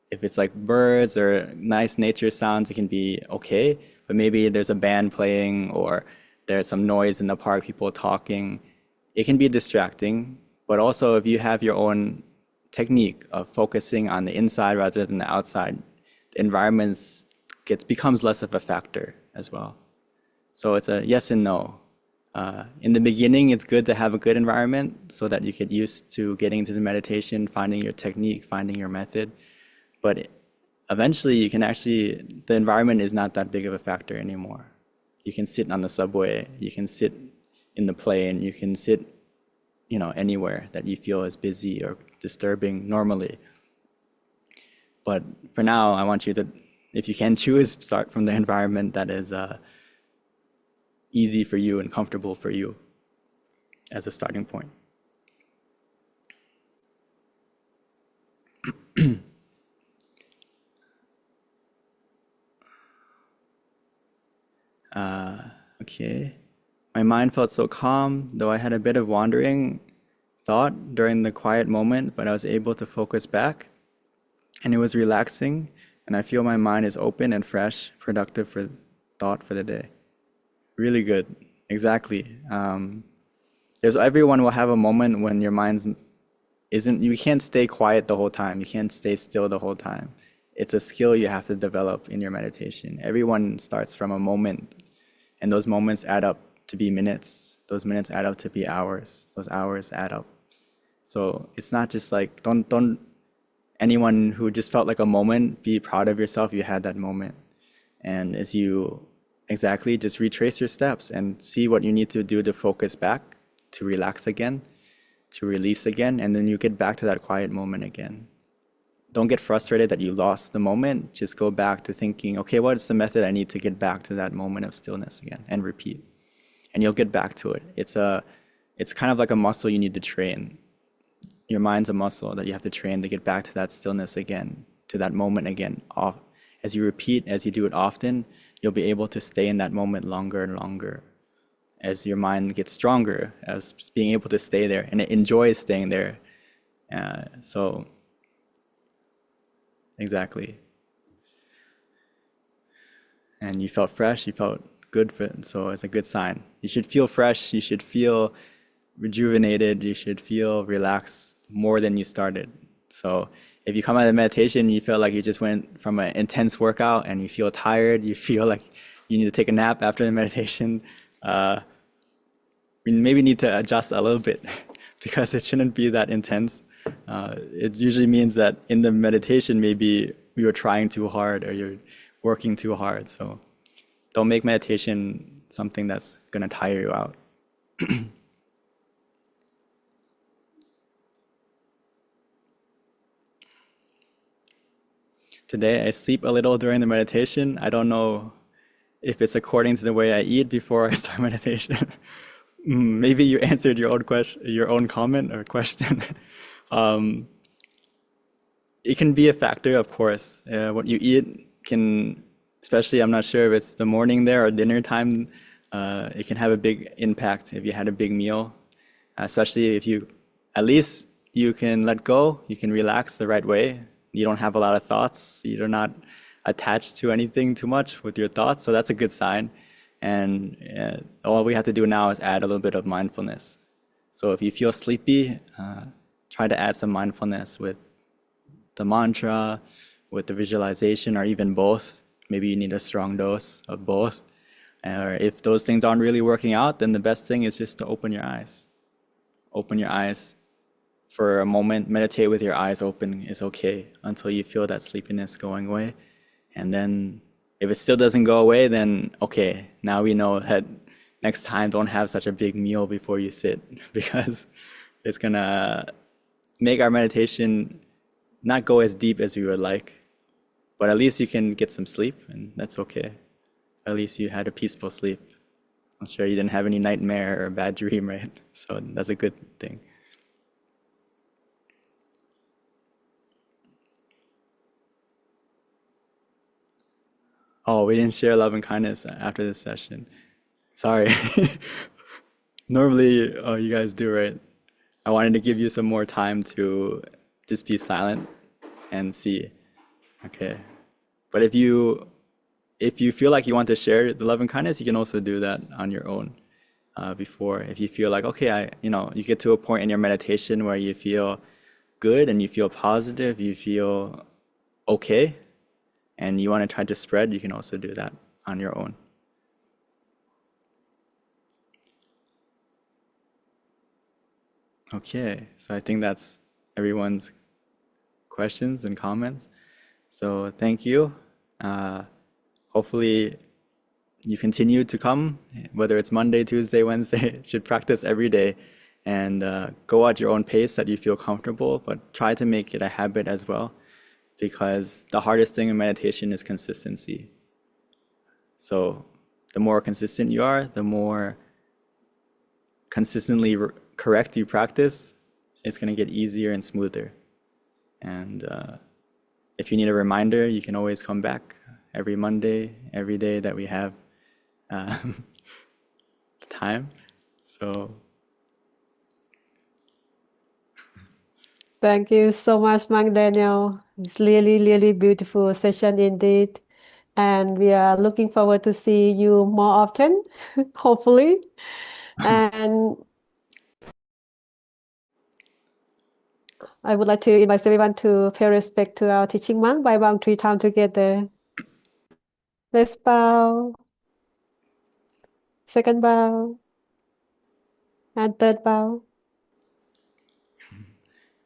if it's like birds or nice nature sounds, it can be okay. But maybe there's a band playing or there's some noise in the park, people talking. It can be distracting. But also, if you have your own technique of focusing on the inside rather than the outside, the environment becomes less of a factor as well. So it's a yes and no. In the beginning, it's good to have a good environment so that you get used to getting into the meditation, finding your technique, finding your method. But eventually, the environment is not that big of a factor anymore. You can sit on the subway, you can sit in the plane, you can sit, anywhere that you feel is busy or disturbing normally. But for now, I want you to, if you can choose, start from the environment that is easy for you and comfortable for you as a starting point. Okay. My mind felt so calm, though I had a bit of wandering thought during the quiet moment, but I was able to focus back, and it was relaxing, and I feel my mind is open and fresh, productive for thought for the day. Really good. Exactly. Everyone will have a moment when your mind you can't stay quiet the whole time. You can't stay still the whole time. It's a skill you have to develop in your meditation. Everyone starts from a moment, and those moments add up to be minutes. Those minutes add up to be hours. Those hours add up. So it's not just like, don't anyone who just felt like a moment, be proud of yourself, you had that moment. And as you just retrace your steps and see what you need to do to focus back, to relax again, to release again, and then you get back to that quiet moment again. Don't get frustrated that you lost the moment. Just go back to thinking, okay, what is the method I need to get back to that moment of stillness again, and repeat. And you'll get back to it. It's kind of like a muscle you need to train. Your mind's a muscle that you have to train to get back to that stillness again, to that moment again. As you repeat, as you do it often, you'll be able to stay in that moment longer and longer. As your mind gets stronger, as being able to stay there, and it enjoys staying there. Exactly. And you felt fresh, you felt good, so it's a good sign. You should feel fresh, you should feel rejuvenated, you should feel relaxed more than you started. So if you come out of meditation, you feel like you just went from an intense workout and you feel tired, you feel like you need to take a nap after the meditation, we maybe need to adjust a little bit because it shouldn't be that intense. It usually means that in the meditation, maybe you're trying too hard or you're working too hard. So don't make meditation something that's going to tire you out. Today, I sleep a little during the meditation. I don't know if it's according to the way I eat before I start meditation. Maybe you answered your own comment or question. It can be a factor, of course. What you eat can, especially I'm not sure if it's the morning there or dinner time, it can have a big impact if you had a big meal, especially if at least you can let go, you can relax the right way. You don't have a lot of thoughts. You're not attached to anything too much with your thoughts, so that's a good sign. And all we have to do now is add a little bit of mindfulness. So if you feel sleepy, try to add some mindfulness with the mantra, with the visualization, or even both. Maybe you need a strong dose of both. Or if those things aren't really working out, then the best thing is just to open your eyes. open your eyes for a moment, meditate with your eyes open is okay until you feel that sleepiness going away. And then if it still doesn't go away, then okay, now we know that next time don't have such a big meal before you sit because it's gonna make our meditation not go as deep as we would like. But at least you can get some sleep, and that's okay. At least you had a peaceful sleep. I'm sure you didn't have any nightmare or a bad dream, right? So that's a good thing. Oh, we didn't share love and kindness after this session. Sorry. Normally, you guys do, right? I wanted to give you some more time to just be silent and see. Okay. But if you feel like you want to share the love and kindness, you can also do that on your own. Before, if you feel like, okay, you get to a point in your meditation where you feel good and you feel positive, you feel okay, and you want to try to spread, you can also do that on your own. Okay, so I think that's everyone's questions and comments. So thank you. Hopefully you continue to come, whether it's Monday, Tuesday, Wednesday, should practice every day and go at your own pace that you feel comfortable, but try to make it a habit as well, because the hardest thing in meditation is consistency. So the more consistent you are, the more consistently correct you practice, it's going to get easier and smoother. And if you need a reminder, you can always come back every Monday, every day that we have time. So Thank you so much, Monk Daniel. It's really, really beautiful session indeed. And we are looking forward to see you more often, hopefully. And I would like to invite everyone to pay respect to our teaching monk by bowing 3 times together. Let's bow. Second bow. And third bow.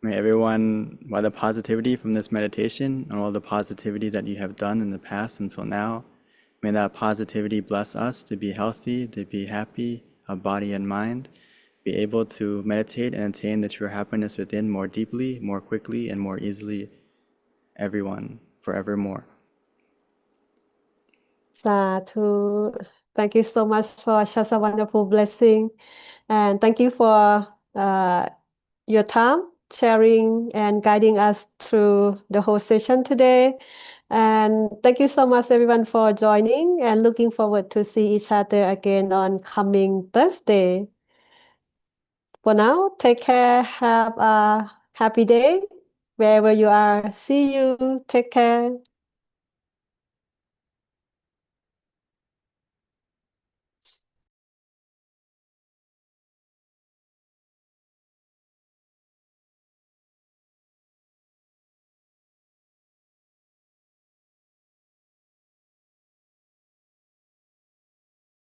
may everyone, by the positivity from this meditation and all the positivity that you have done in the past until now, may that positivity bless us to be healthy, to be happy of body and mind, be able to meditate and attain the true happiness within more deeply, more quickly, and more easily, everyone, forevermore. Sadhu. Thank you so much for such a wonderful blessing. And thank you for your time sharing and guiding us through the whole session today. And thank you so much, everyone, for joining, and looking forward to see each other again on coming Thursday. For now, take care. Have a happy day wherever you are. See you. Take care.